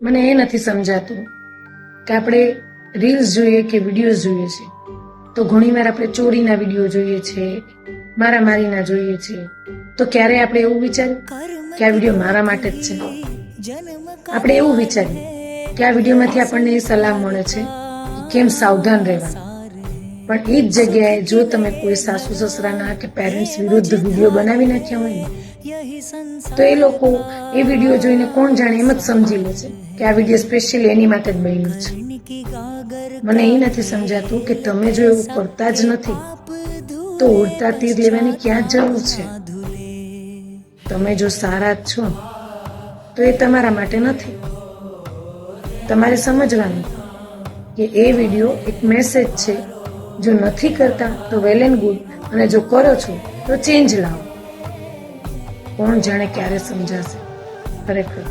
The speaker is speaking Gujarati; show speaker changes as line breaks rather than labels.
મને એ નથી સમજાતું કે આપણે રીલ્સ જોઈએ કે વિડીયોઝ જોઈએ છે તો ઘણીવાર આપણે ચોરીના વિડીયો જોઈએ છે, મારામારીના જોઈએ છે, તો ક્યારે આપણે એવું વિચાર્યું કે આ વિડીયો મારા માટે જ છે? આપણે એવું વિચાર્યું કે આ વિડીયોમાંથી આપણને એ સલાહ મળે છે કે કેમ સાવધાન રહેવાનું, પણ એ જ જગ્યાએ જો તમે કોઈ સાસુ સસરાના કે પેરેન્ટ્સ વિરુદ્ધ વિડીયો બનાવી નાખ્યા હોય ને તો એ લોકો એ વિડીયો જોઈને કોણ જાણે એમ જ સમજી લે છે કે આ વિડીયો સ્પેશિયલી એની માટે જ બન્યો છે. મને એ નથી સમજાતું કે તમે જો એવું કરતા જ નથી તો ઉડતા તીર લેવાની ક્યાં જરૂર છે? તમે જો સારા જ છો તો એ તમારા માટે નથી. તમારે સમજવાનું કે એ વિડીયો એક મેસેજ છે. જો નથી કરતા તો વેલ એન્ડ ગુડ, અને જો કરો છો તો ચેન્જ લાવો. કોણ જાણે ક્યારે સમજાશે ખરેખર.